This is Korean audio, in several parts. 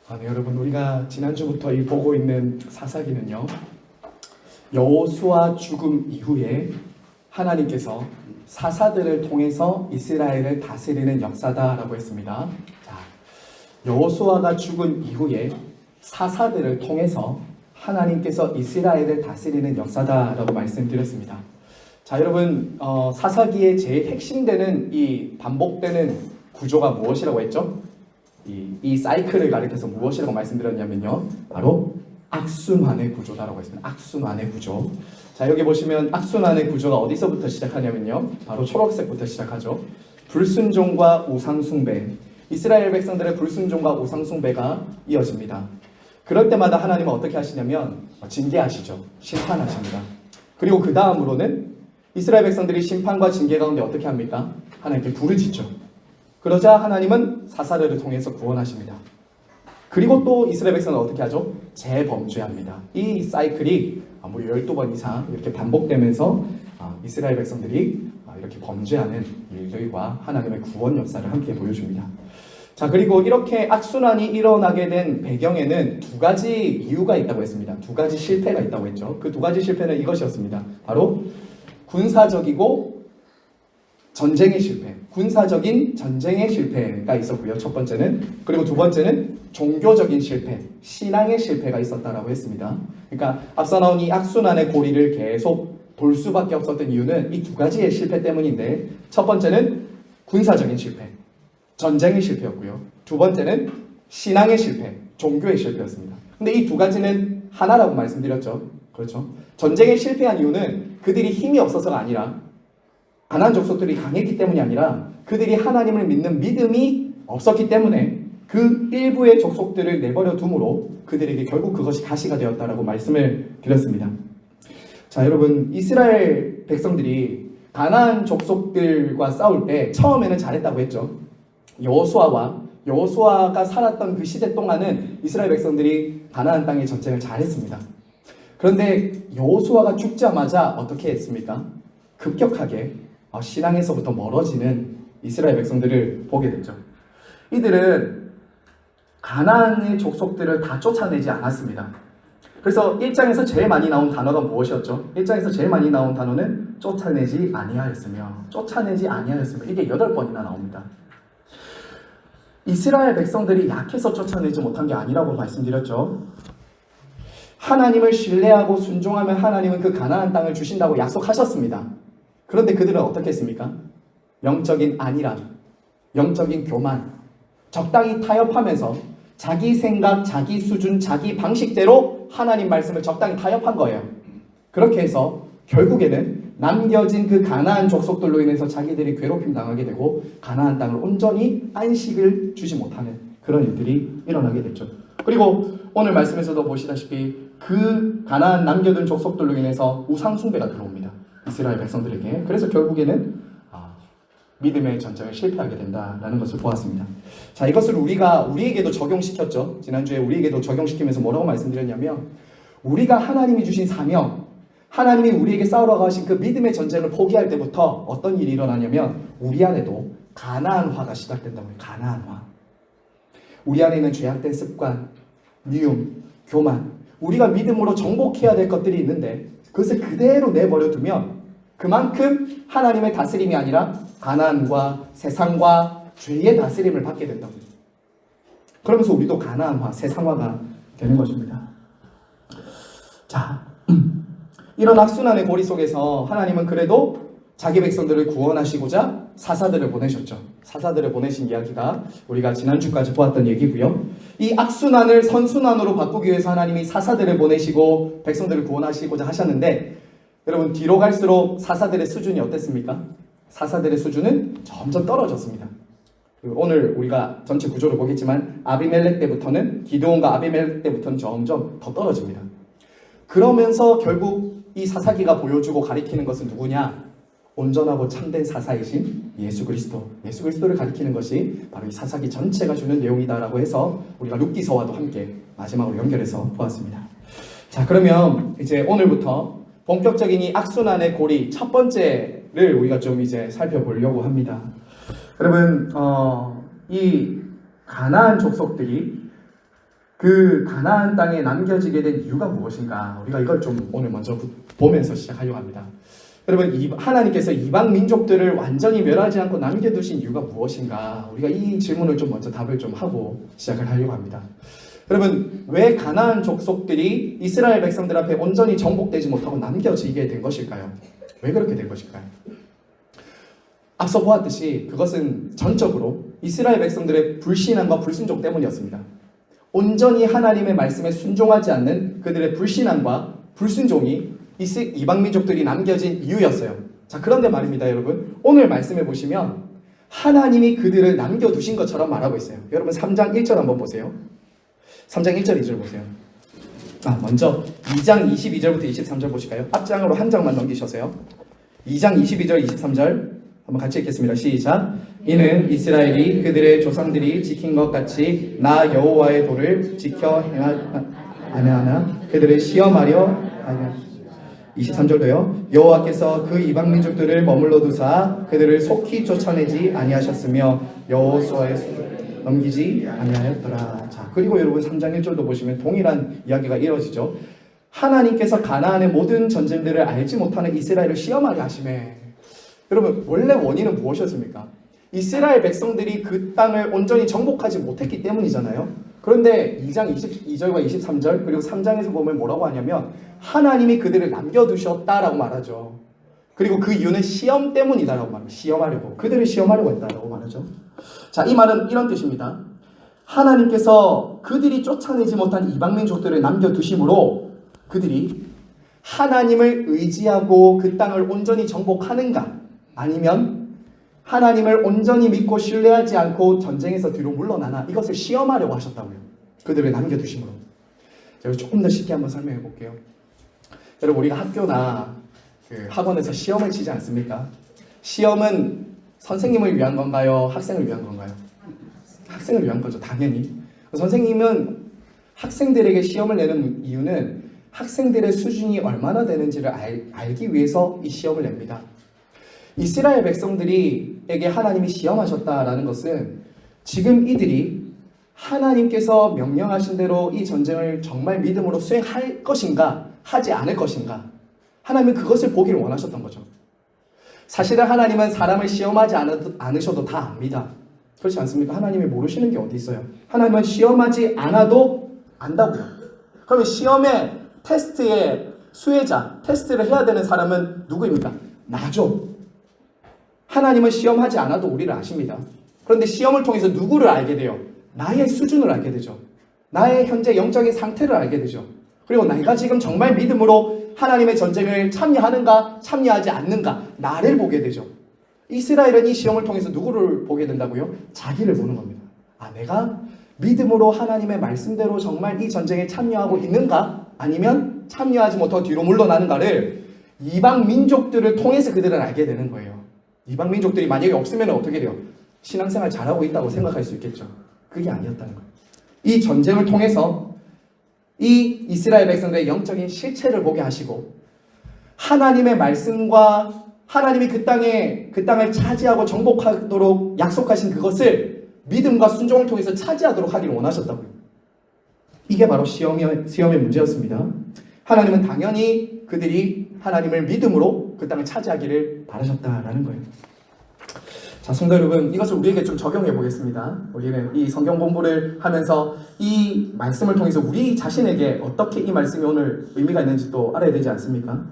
네, 여러분, 우리가 지난주부터 보고 있는 사사기는요, 여호수아 죽음 이후에 하나님께서 사사들을 통해서 이스라엘을 다스리는 역사다라고 했습니다. 자, 여호수아가 죽은 이후에 사사들을 통해서 하나님께서 이스라엘을 다스리는 역사다라고 말씀드렸습니다. 자, 여러분, 사사기의 제일 핵심되는 이 반복되는 구조가 무엇이라고 했죠? 이 사이클을 가리켜서 무엇이라고 말씀드렸냐면요, 바로 악순환의 구조다라고 했습니다. 악순환의 구조. 자, 여기 보시면 악순환의 구조가 어디서부터 시작하냐면요, 바로 초록색부터 시작하죠. 불순종과 우상숭배, 이스라엘 백성들의 불순종과 우상숭배가 이어집니다. 그럴 때마다 하나님은 어떻게 하시냐면 징계하시죠. 심판하십니다. 그리고 그 다음으로는 이스라엘 백성들이 심판과 징계 가운데 어떻게 합니까? 하나님께 부르짖죠. 그러자 하나님은 사사들을 통해서 구원하십니다. 그리고 또 이스라엘 백성은 어떻게 하죠? 재범죄합니다. 이 사이클이 무려 12번 이상 이렇게 반복되면서 이스라엘 백성들이 이렇게 범죄하는 일들과 하나님의 구원 역사를 함께 보여줍니다. 자, 그리고 이렇게 악순환이 일어나게 된 배경에는 두 가지 이유가 있다고 했습니다. 두 가지 실패가 있다고 했죠. 그 두 가지 실패는 이것이었습니다. 바로 군사적이고 전쟁의 실패, 군사적인 전쟁의 실패가 있었고요. 첫 번째는. 그리고 두 번째는 종교적인 실패, 신앙의 실패가 있었다라고 했습니다. 그러니까 앞서 나온 이 악순환의 고리를 계속 돌 수밖에 없었던 이유는 이 두 가지의 실패 때문인데, 첫 번째는 군사적인 실패, 전쟁의 실패였고요. 두 번째는 신앙의 실패, 종교의 실패였습니다. 근데 이 두 가지는 하나라고 말씀드렸죠. 그렇죠? 전쟁에 실패한 이유는 그들이 힘이 없어서가 아니라, 가나안 족속들이 강했기 때문이 아니라 그들이 하나님을 믿는 믿음이 없었기 때문에 그 일부의 족속들을 내버려 둠으로 그들에게 결국 그것이 가시가 되었다라고 말씀을 드렸습니다. 자, 여러분, 이스라엘 백성들이 가나안 족속들과 싸울 때 처음에는 잘했다고 했죠. 여호수아가 살았던 그 시대 동안은 이스라엘 백성들이 가나안 땅의 전쟁을 잘했습니다. 그런데 여호수아가 죽자마자 어떻게 했습니까? 급격하게 신앙에서부터 멀어지는 이스라엘 백성들을 보게 됐죠. 이들은 가나안의 족속들을 다 쫓아내지 않았습니다. 그래서 1장에서 제일 많이 나온 단어가 무엇이었죠? 1장에서 제일 많이 나온 단어는 쫓아내지 아니하였으며, 이게 8번이나 나옵니다. 이스라엘 백성들이 약해서 쫓아내지 못한 게 아니라고 말씀드렸죠. 하나님을 신뢰하고 순종하면 하나님은 그 가나안 땅을 주신다고 약속하셨습니다. 그런데 그들은 어떻게 했습니까? 영적인 안일함, 영적인 교만, 적당히 타협하면서 자기 생각, 자기 수준, 자기 방식대로 하나님 말씀을 적당히 타협한 거예요. 그렇게 해서 결국에는 남겨진 그 가나안 족속들로 인해서 자기들이 괴롭힘 당하게 되고 가나안 땅을 온전히 안식을 주지 못하는 그런 일들이 일어나게 됐죠. 그리고 오늘 말씀에서도 보시다시피 그 가나안 남겨둔 족속들로 인해서 우상숭배가 들어옵니다. 이스라엘 백성들에게. 그래서 결국에는 믿음의 전쟁을 실패하게 된다라는 것을 보았습니다. 자, 이것을 우리에게도 적용시켰죠. 지난주에 우리에게도 적용시키면서 뭐라고 말씀드렸냐면, 우리가 하나님이 주신 사명, 하나님이 우리에게 싸우라고 하신 그 믿음의 전쟁을 포기할 때부터 어떤 일이 일어나냐면 우리 안에도 가나안화가 시작된다고 해요. 가나안화. 우리 안에 있는 죄악된 습관, 미움, 교만, 우리가 믿음으로 정복해야 될 것들이 있는데 그것을 그대로 내버려 두면 그만큼 하나님의 다스림이 아니라 가나안과 세상과 죄의 다스림을 받게 된다고 해요. 그러면서 우리도 가나안화, 세상화가 되는 것입니다. 자, 이런 악순환의 고리 속에서 하나님은 그래도 자기 백성들을 구원하시고자 사사들을 보내셨죠. 사사들을 보내신 이야기가 우리가 지난주까지 보았던 얘기고요. 이 악순환을 선순환으로 바꾸기 위해서 하나님이 사사들을 보내시고 백성들을 구원하시고자 하셨는데, 여러분, 뒤로 갈수록 사사들의 수준이 어땠습니까? 사사들의 수준은 점점 떨어졌습니다. 오늘 우리가 전체 구조를 보겠지만 아비멜렉 때부터는, 기드온과 아비멜렉 때부터는 점점 더 떨어집니다. 그러면서 결국 이 사사기가 보여주고 가리키는 것은 누구냐? 온전하고 참된 사사이신 예수 그리스도를 가리키는 것이 바로 이 사사기 전체가 주는 내용이다라고 해서 우리가 룻기서와도 함께 마지막으로 연결해서 보았습니다. 자, 그러면 이제 오늘부터 본격적인 이 악순환의 고리 첫 번째를 우리가 좀 이제 살펴보려고 합니다. 여러분, 이 가나안 족속들이 그 가나안 땅에 남겨지게 된 이유가 무엇인가? 우리가 이걸 좀 오늘 먼저 보면서 시작하려고 합니다. 여러분, 하나님께서 이방 민족들을 완전히 멸하지 않고 남겨두신 이유가 무엇인가? 우리가 이 질문을 좀 먼저 답을 좀 하고 시작을 하려고 합니다. 여러분, 왜 가나안 족속들이 이스라엘 백성들 앞에 온전히 정복되지 못하고 남겨지게 된 것일까요? 왜 그렇게 된 것일까요? 앞서 보았듯이 그것은 전적으로 이스라엘 백성들의 불신앙과 불순종 때문이었습니다. 온전히 하나님의 말씀에 순종하지 않는 그들의 불신앙과 불순종이 이방 민족들이 남겨진 이유였어요. 자, 그런데 말입니다, 여러분. 오늘 말씀해 보시면 하나님이 그들을 남겨두신 것처럼 말하고 있어요. 여러분 3장 1절 한번 보세요. 3장 1절 2절 보세요. 먼저 2장 22절부터 23절 보실까요? 앞장으로 한 장만 넘기셔서요. 2장 22절 23절 한번 같이 읽겠습니다. 시작. 이는 이스라엘이 그들의 조상들이 지킨 것 같이 나 여호와의 도를 지켜 행하나 그들을 시험하려 하냐. 23절도요. 여호와께서 그 이방 민족들을 머물러 두사 그들을 속히 쫓아내지 아니하셨으며 여호수아의 넘기지 아니하였더라. 자, 그리고 여러분 3장 1절도 보시면 동일한 이야기가 이루어지죠. 하나님께서 가나안의 모든 전쟁들을 알지 못하는 이스라엘을 시험하려 하시매. 여러분, 원래 원인은 무엇이었습니까? 이스라엘 백성들이 그 땅을 온전히 정복하지 못했기 때문이잖아요. 그런데 2장 22절과 23절 그리고 3장에서 보면 뭐라고 하냐면 하나님이 그들을 남겨두셨다라고 말하죠. 그리고 그 이유는 시험 때문이다라고 말합니다. 시험하려고. 그들을 시험하려고 했다라고 말하죠. 자, 이 말은 이런 뜻입니다. 하나님께서 그들이 쫓아내지 못한 이방 민족들을 남겨두심으로 그들이 하나님을 의지하고 그 땅을 온전히 정복하는가, 아니면 하나님을 온전히 믿고 신뢰하지 않고 전쟁에서 뒤로 물러나나, 이것을 시험하려고 하셨다고요. 그들을 남겨두심으로. 제가 조금 더 쉽게 한번 설명해 볼게요. 여러분, 우리가 학교나 학원에서 시험을 치지 않습니까? 시험은 선생님을 위한 건가요? 학생을 위한 건가요? 학생을 위한 거죠, 당연히. 선생님은 학생들에게 시험을 내는 이유는 학생들의 수준이 얼마나 되는지를 알기 위해서 이 시험을 냅니다. 이스라엘 백성들에게 하나님이 시험하셨다라는 것은 지금 이들이 하나님께서 명령하신 대로 이 전쟁을 정말 믿음으로 수행할 것인가, 하지 않을 것인가, 하나님은 그것을 보기를 원하셨던 거죠. 사실은 하나님은 사람을 시험하지 않으셔도 다 압니다. 그렇지 않습니까? 하나님이 모르시는 게 어디 있어요? 하나님은 시험하지 않아도 안다고요. 그러면 시험의 테스트의 수혜자, 테스트를 해야 되는 사람은 누구입니까? 나죠. 하나님은 시험하지 않아도 우리를 아십니다. 그런데 시험을 통해서 누구를 알게 돼요? 나의 수준을 알게 되죠. 나의 현재 영적인 상태를 알게 되죠. 그리고 내가 지금 정말 믿음으로 하나님의 전쟁을 참여하는가, 참여하지 않는가, 나를 보게 되죠. 이스라엘은 이 시험을 통해서 누구를 보게 된다고요? 자기를 보는 겁니다. 내가 믿음으로 하나님의 말씀대로 정말 이 전쟁에 참여하고 있는가, 아니면 참여하지 못하고 뒤로 물러나는가를 이방 민족들을 통해서 그들은 알게 되는 거예요. 이방 민족들이 만약에 없으면 어떻게 돼요? 신앙생활 잘하고 있다고 생각할 수 있겠죠. 그게 아니었다는 거예요. 이 전쟁을 통해서 이 이스라엘 백성들의 영적인 실체를 보게 하시고, 하나님의 말씀과 하나님이 그 땅을 차지하고 정복하도록 약속하신 그것을 믿음과 순종을 통해서 차지하도록 하기를 원하셨다고요. 이게 바로 시험의 문제였습니다. 하나님은 당연히 그들이 하나님을 믿음으로 그 땅을 차지하기를 바라셨다라는 거예요. 자, 성도 여러분, 이것을 우리에게 좀 적용해 보겠습니다. 우리는 이 성경 공부를 하면서 이 말씀을 통해서 우리 자신에게 어떻게 이 말씀이 오늘 의미가 있는지 또 알아야 되지 않습니까?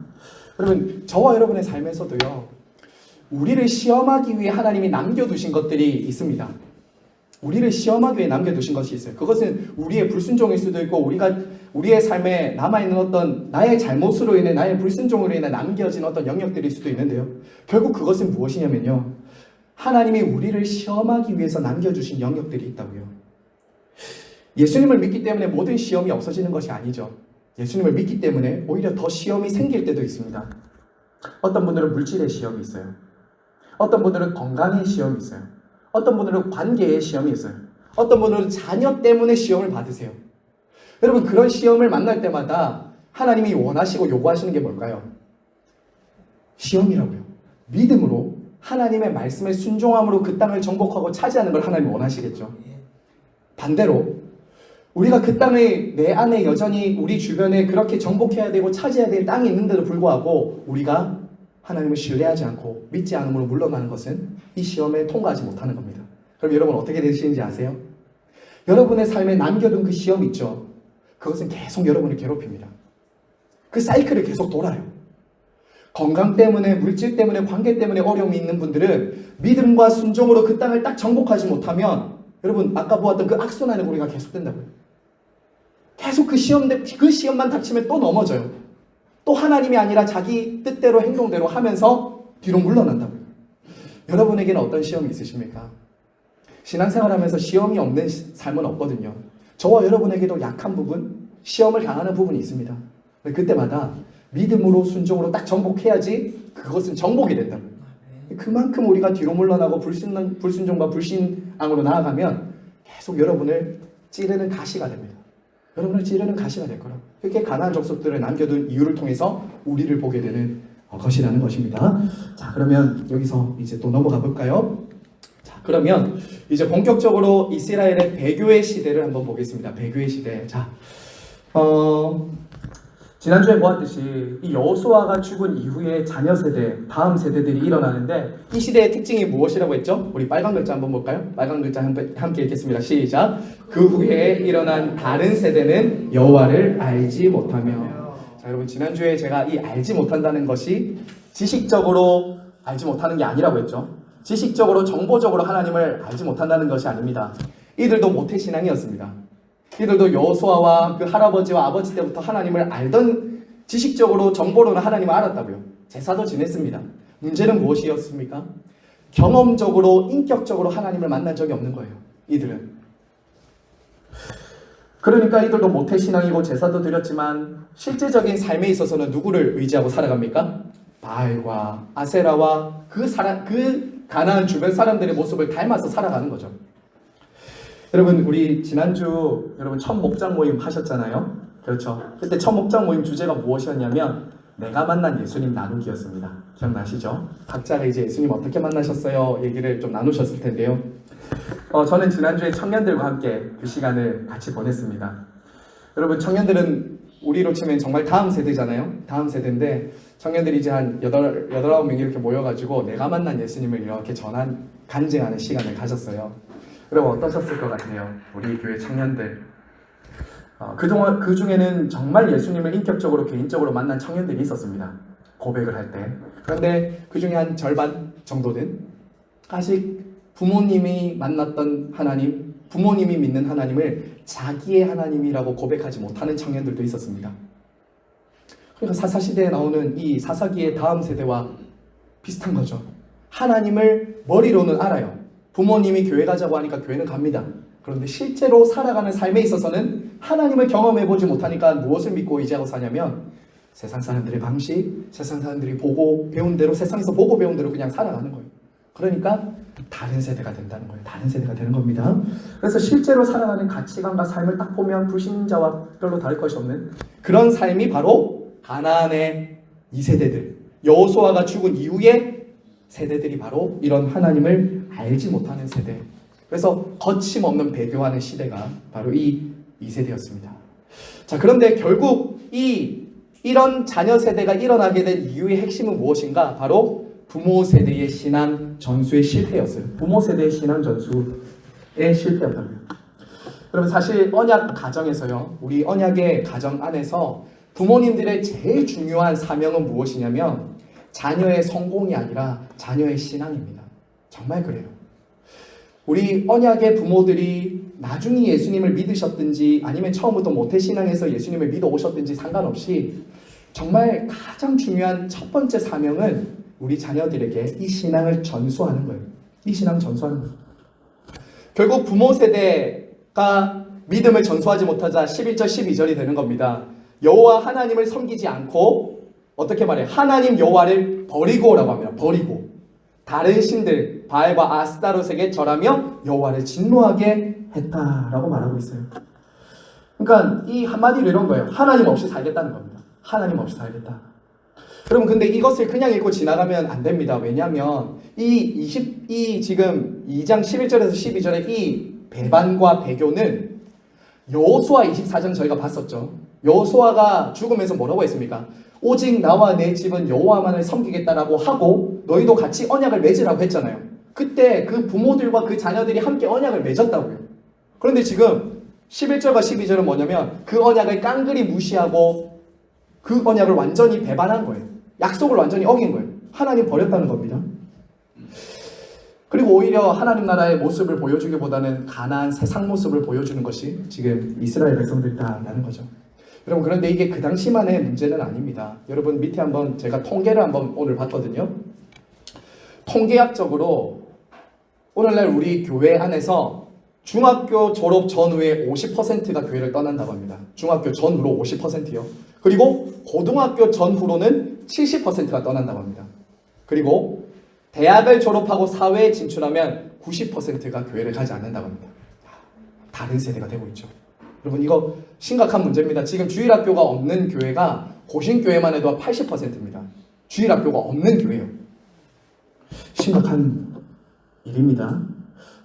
여러분, 저와 여러분의 삶에서도요, 우리를 시험하기 위해 하나님이 남겨두신 것들이 있습니다. 우리를 시험하기 위해 남겨두신 것이 있어요. 그것은 우리의 불순종일 수도 있고, 우리의 삶에 남아있는 어떤 나의 잘못으로 인해, 나의 불순종으로 인해 남겨진 어떤 영역들일 수도 있는데요. 결국 그것은 무엇이냐면요, 하나님이 우리를 시험하기 위해서 남겨주신 영역들이 있다고요. 예수님을 믿기 때문에 모든 시험이 없어지는 것이 아니죠. 예수님을 믿기 때문에 오히려 더 시험이 생길 때도 있습니다. 어떤 분들은 물질의 시험이 있어요. 어떤 분들은 건강의 시험이 있어요. 어떤 분들은 관계의 시험이 있어요. 어떤 분들은 자녀 때문에 시험을 받으세요. 여러분, 그런 시험을 만날 때마다 하나님이 원하시고 요구하시는 게 뭘까요? 시험이라고요. 믿음으로 하나님의 말씀에 순종함으로 그 땅을 정복하고 차지하는 걸 하나님이 원하시겠죠. 반대로 우리가 그 땅에 내 안에 여전히 우리 주변에 그렇게 정복해야 되고 차지해야 될 땅이 있는데도 불구하고 우리가 하나님을 신뢰하지 않고 믿지 않음으로 물러나는 것은 이 시험에 통과하지 못하는 겁니다. 그럼 여러분 어떻게 되시는지 아세요? 여러분의 삶에 남겨둔 그 시험 있죠? 그것은 계속 여러분을 괴롭힙니다. 그 사이클을 계속 돌아요. 건강 때문에, 물질 때문에, 관계 때문에 어려움이 있는 분들은 믿음과 순종으로 그 땅을 딱 정복하지 못하면 여러분 아까 보았던 그 악순환의 고리가 계속된다고요. 계속 그 시험만 닥치면 또 넘어져요. 또 하나님이 아니라 자기 뜻대로 행동대로 하면서 뒤로 물러난다고요. 여러분에게는 어떤 시험이 있으십니까? 신앙생활하면서 시험이 없는 삶은 없거든요. 저와 여러분에게도 약한 부분, 시험을 당하는 부분이 있습니다. 그때마다 믿음으로 순종으로 딱 정복해야지 그것은 정복이 된다고요. 그만큼 우리가 뒤로 물러나고 불순종과 불신앙으로 나아가면 계속 여러분을 찌르는 가시가 됩니다. 여러분을 찌르는 가시가 될 거라고. 그렇게 가나안 족속들을 남겨둔 이유를 통해서 우리를 보게 되는 것이라는 것입니다. 자, 그러면 여기서 이제 또 넘어가 볼까요? 자, 그러면 이제 본격적으로 이스라엘의 배교의 시대를 한번 보겠습니다. 배교의 시대. 자, 지난주에 보았듯이 이 여호수아가 죽은 이후에 자녀 세대, 다음 세대들이 일어나는데 이 시대의 특징이 무엇이라고 했죠? 우리 빨간 글자 한번 볼까요? 빨간 글자 함께 읽겠습니다. 시작. 그 후에 일어난 다른 세대는 여호와를 알지 못하며. 자, 여러분 지난주에 제가 이 알지 못한다는 것이 지식적으로 알지 못하는 게 아니라고 했죠. 지식적으로 정보적으로 하나님을 알지 못한다는 것이 아닙니다. 이들도 모태신앙이었습니다. 이들도 여호수아와 그 할아버지와 아버지 때부터 하나님을 알던, 지식적으로 정보로는 하나님을 알았다고요. 제사도 지냈습니다. 문제는 무엇이었습니까? 경험적으로 인격적으로 하나님을 만난 적이 없는 거예요. 이들은. 그러니까 이들도 모태신앙이고 제사도 드렸지만 실제적인 삶에 있어서는 누구를 의지하고 살아갑니까? 바알과 아세라와 그 가나안 주변 사람들의 모습을 닮아서 살아가는 거죠. 여러분 우리 지난주 여러분 첫 목장 모임 하셨잖아요. 그렇죠. 그때 첫 목장 모임 주제가 무엇이었냐면 내가 만난 예수님 나누기였습니다. 기억나시죠? 각자가 이제 예수님 어떻게 만나셨어요? 얘기를 좀 나누셨을 텐데요. 저는 지난주에 청년들과 함께 그 시간을 같이 보냈습니다. 여러분 청년들은 우리로 치면 정말 다음 세대잖아요. 다음 세대인데 청년들이 이제 한 9명 이렇게 모여가지고 내가 만난 예수님을 이렇게 간증하는 시간을 가졌어요. 여러분 어떠셨을 것 같아요? 우리 교회 청년들. 그동안 그 중에는 정말 예수님을 인격적으로 개인적으로 만난 청년들이 있었습니다. 고백을 할 때. 그런데 그 중에 한 절반 정도는 아직 부모님이 만났던 하나님, 부모님이 믿는 하나님을 자기의 하나님이라고 고백하지 못하는 청년들도 있었습니다. 그러니까 사사시대에 나오는 이 사사기의 다음 세대와 비슷한 거죠. 하나님을 머리로는 알아요. 부모님이 교회 가자고 하니까 교회는 갑니다. 그런데 실제로 살아가는 삶에 있어서는 하나님을 경험해보지 못하니까 무엇을 믿고 의지하고 사냐면 세상 사람들의 방식, 세상 사람들이 보고 배운 대로, 세상에서 보고 배운 대로 그냥 살아가는 거예요. 그러니까 다른 세대가 된다는 거예요. 다른 세대가 되는 겁니다. 그래서 실제로 살아가는 가치관과 삶을 딱 보면 불신자와 별로 다를 것이 없는 그런 삶이 바로 가나안의 2세대들, 여호수아가 죽은 이후에 세대들이 바로 이런 하나님을 알지 못하는 세대. 그래서 거침없는 배교하는 시대가 바로 이 2세대였습니다. 자, 그런데 결국 이런 자녀 세대가 일어나게 된 이유의 핵심은 무엇인가? 바로 부모 세대의 신앙 전수의 실패였어요. 부모 세대의 신앙 전수의 실패였다고요. 여러분 사실 언약 가정에서요. 우리 언약의 가정 안에서 부모님들의 제일 중요한 사명은 무엇이냐면 자녀의 성공이 아니라 자녀의 신앙입니다. 정말 그래요. 우리 언약의 부모들이 나중에 예수님을 믿으셨든지 아니면 처음부터 모태신앙에서 예수님을 믿어 오셨든지 상관없이 정말 가장 중요한 첫 번째 사명은 우리 자녀들에게 이 신앙을 전수하는 거예요. 이 신앙 전수하는 거예요. 결국 부모 세대가 믿음을 전수하지 못하자 11절 12절이 되는 겁니다. 여호와 하나님을 섬기지 않고 어떻게 말해요? 하나님 여호와를 버리고라고 합니다. 버리고 다른 신들 바알과 아스타롯에게 절하며 여호와를 진노하게 했다라고 말하고 있어요. 그러니까 이 한마디로 이런 거예요. 하나님 없이 살겠다는 겁니다. 하나님 없이 살겠다. 여러분 근데 이것을 그냥 읽고 지나가면 안 됩니다. 왜냐하면 이 지금 2장 11절에서 12절의 이 배반과 배교는 여호수아 24장 저희가 봤었죠. 여호수아가 죽으면서 뭐라고 했습니까? 오직 나와 내 집은 여호와만을 섬기겠다라고 하고 너희도 같이 언약을 맺으라고 했잖아요. 그때 그 부모들과 그 자녀들이 함께 언약을 맺었다고요. 그런데 지금 11절과 12절은 뭐냐면 그 언약을 깡그리 무시하고 그 언약을 완전히 배반한 거예요. 약속을 완전히 어긴 거예요. 하나님 버렸다는 겁니다. 그리고 오히려 하나님 나라의 모습을 보여주기보다는 가나안 세상 모습을 보여주는 것이 지금 이스라엘 백성들이다라는 거죠. 여러분, 그런데 이게 그 당시만의 문제는 아닙니다. 여러분, 밑에 한번 제가 통계를 한번 오늘 봤거든요. 통계학적으로 오늘날 우리 교회 안에서 중학교 졸업 전후에 50%가 교회를 떠난다고 합니다. 중학교 전후로 50%요. 그리고 고등학교 전후로는 70%가 떠난다고 합니다. 그리고 대학을 졸업하고 사회에 진출하면 90%가 교회를 가지 않는다고 합니다. 다른 세대가 되고 있죠. 여러분, 이거 심각한 문제입니다. 지금 주일학교가 없는 교회가 고신교회만 해도 80%입니다. 주일학교가 없는 교회요. 심각한 일입니다.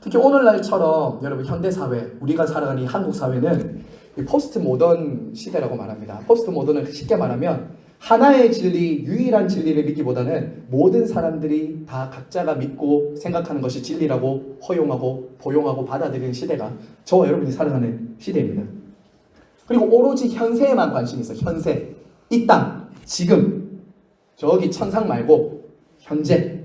특히 오늘날처럼 여러분 현대사회, 우리가 살아가는 이 한국 사회는 포스트 모던 시대라고 말합니다. 포스트 모던은 쉽게 말하면 하나의 진리, 유일한 진리를 믿기보다는 모든 사람들이 다 각자가 믿고 생각하는 것이 진리라고 허용하고 포용하고 받아들이는 시대가 저와 여러분이 살아가는 시대입니다. 그리고 오로지 현세에만 관심이 있어요. 현세, 이 땅, 지금, 저기 천상 말고 현재,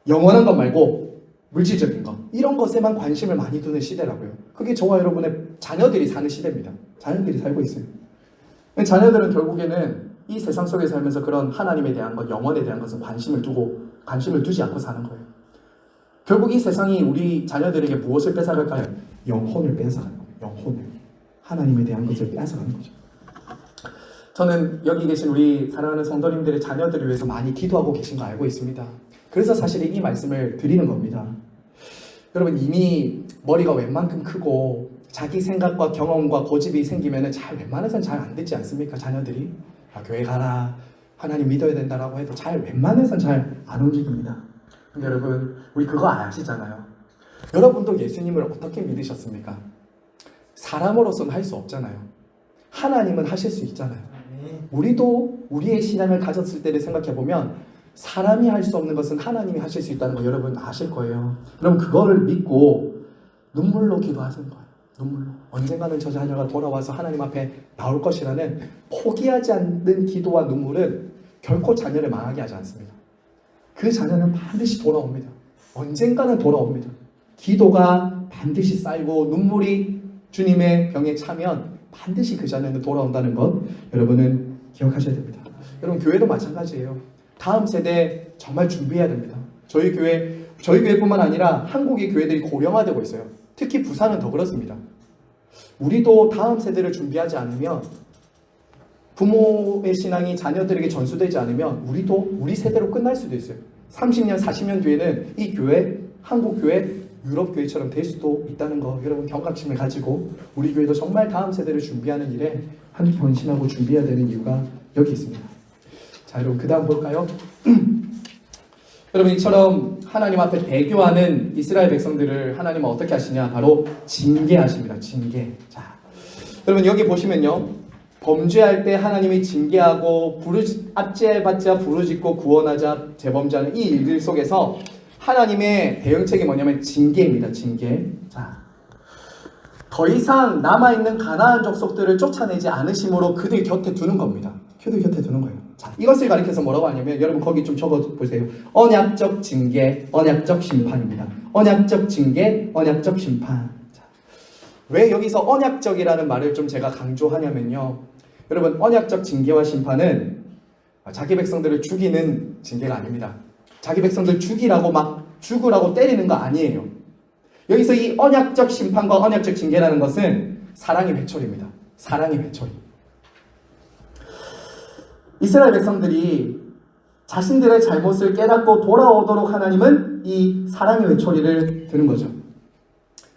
영원한 것 말고 물질적인 것, 이런 것에만 관심을 많이 두는 시대라고요. 그게 저와 여러분의 자녀들이 사는 시대입니다. 자녀들이 살고 있어요. 자녀들은 결국에는 이 세상 속에 살면서 그런 하나님에 대한 것, 영원에 대한 것은 관심을 두지 않고 사는 거예요. 결국 이 세상이 우리 자녀들에게 무엇을 뺏어갈까요? 영혼을 뺏어가는 거예요. 영혼을. 하나님에 대한 것을 뺏어가는 거죠. 저는 여기 계신 우리 사랑하는 성도님들의 자녀들을 위해서 많이 기도하고 계신 거 알고 있습니다. 그래서 사실 이 말씀을 드리는 겁니다. 여러분, 이미 머리가 웬만큼 크고 자기 생각과 경험과 고집이 생기면 웬만해서는 잘 안 듣지 않습니까? 자녀들이 교회 가라, 하나님 믿어야 된다라고 해도 웬만해서는 잘 안 움직입니다. 근데 여러분, 우리 그거 아시잖아요. 여러분도 예수님을 어떻게 믿으셨습니까? 사람으로서는 할 수 없잖아요. 하나님은 하실 수 있잖아요. 우리도 우리의 신앙을 가졌을 때를 생각해보면 사람이 할 수 없는 것은 하나님이 하실 수 있다는 거 여러분 아실 거예요. 그럼 그거를 믿고 눈물로 기도하시는 거예요. 눈물로. 언젠가는 저 자녀가 돌아와서 하나님 앞에 나올 것이라는 포기하지 않는 기도와 눈물은 결코 자녀를 망하게 하지 않습니다. 그 자녀는 반드시 돌아옵니다. 언젠가는 돌아옵니다. 기도가 반드시 쌓이고 눈물이 주님의 병에 차면 반드시 그 자녀는 돌아온다는 것 여러분은 기억하셔야 됩니다. 여러분, 교회도 마찬가지예요. 다음 세대 정말 준비해야 됩니다. 저희 교회뿐만 아니라 한국의 교회들이 고령화되고 있어요. 특히 부산은 더 그렇습니다. 우리도 다음 세대를 준비하지 않으면, 부모의 신앙이 자녀들에게 전수되지 않으면 우리 세대로 끝날 수도 있어요. 30년, 40년 뒤에는 이 교회, 한국 교회, 유럽 교회처럼 될 수도 있다는 거 여러분 경각심을 가지고 우리 교회도 정말 다음 세대를 준비하는 일에 함께 헌신하고 준비해야 되는 이유가 여기 있습니다. 자, 여러분, 그 다음 볼까요? 여러분, 이처럼 하나님 앞에 배교하는 이스라엘 백성들을 하나님은 어떻게 하시냐? 바로 징계하십니다. 징계. 자, 여러분, 여기 보시면요, 범죄할 때 하나님이 징계하고 압제받자 부르짖고 구원하자 재범죄하는 이 일들 속에서 하나님의 대응책이 뭐냐면 징계입니다. 징계. 자, 더 이상 남아있는 가나안 족속들을 쫓아내지 않으심으로 그들 곁에 두는 겁니다. 그들 곁에 두는 거예요. 자, 이것을 가리켜서 뭐라고 하냐면, 여러분 거기 좀 적어보세요. 언약적 징계, 언약적 심판입니다. 언약적 징계, 언약적 심판. 자, 왜 여기서 언약적이라는 말을 좀 제가 강조하냐면요, 여러분, 언약적 징계와 심판은 자기 백성들을 죽이는 징계가 아닙니다. 자기 백성들 죽으라고 때리는 거 아니에요. 여기서 이 언약적 심판과 언약적 징계라는 것은 사랑의 회초리입니다. 사랑의 회초리. 이스라엘 백성들이 자신들의 잘못을 깨닫고 돌아오도록 하나님은 이 사랑의 회초리를 드는 거죠.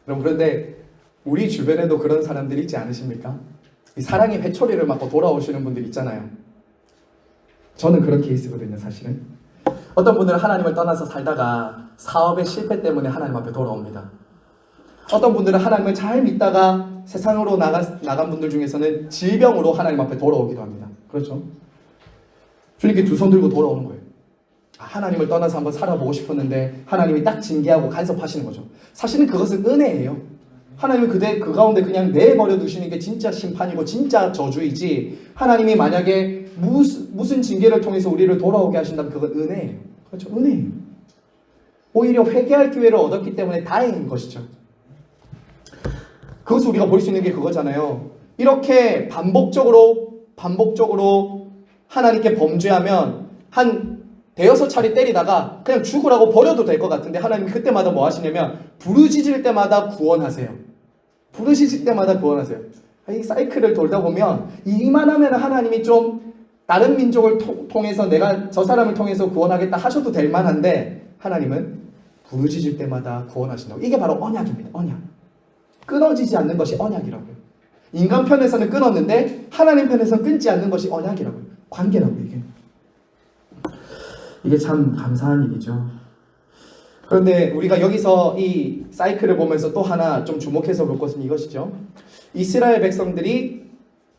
여러분, 그런데 우리 주변에도 그런 사람들이 있지 않으십니까? 이 사랑의 회초리를 맞고 돌아오시는 분들 있잖아요. 저는 그런 케이스거든요, 사실은. 어떤 분들은 하나님을 떠나서 살다가 사업의 실패 때문에 하나님 앞에 돌아옵니다. 어떤 분들은 하나님을 잘 믿다가 세상으로 나간 분들 중에서는 질병으로 하나님 앞에 돌아오기도 합니다. 그렇죠? 주님께 두 손 들고 돌아오는 거예요. 하나님을 떠나서 한번 살아보고 싶었는데 하나님이 딱 징계하고 간섭하시는 거죠. 사실은 그것은 은혜예요. 하나님은 그 가운데 그냥 내버려 두시는 게 진짜 심판이고 진짜 저주이지, 하나님이 만약에 무슨 징계를 통해서 우리를 돌아오게 하신다면 그건 은혜예요. 그렇죠? 은혜예요. 오히려 회개할 기회를 얻었기 때문에 다행인 것이죠. 그것을 우리가 볼 수 있는 게 그거잖아요. 이렇게 반복적으로 하나님께 범죄하면 한 대여섯 차례 때리다가 그냥 죽으라고 버려도 될 것 같은데, 하나님이 그때마다 뭐 하시냐면 부르짖을 때마다 구원하세요. 부르짖을 때마다 구원하세요. 이 사이클을 돌다 보면 이만하면 하나님이 좀 다른 민족을 통해서 내가 저 사람을 통해서 구원하겠다 하셔도 될 만한데, 하나님은 부르짖을 때마다 구원하신다고. 이게 바로 언약입니다. 언약. 끊어지지 않는 것이 언약이라고요. 인간 편에서는 끊었는데 하나님 편에서는 끊지 않는 것이 언약이라고요. 관계라고요. 이게 참 감사한 일이죠. 그런데 우리가 여기서 이 사이클을 보면서 또 하나 좀 주목해서 볼 것은 이것이죠. 이스라엘 백성들이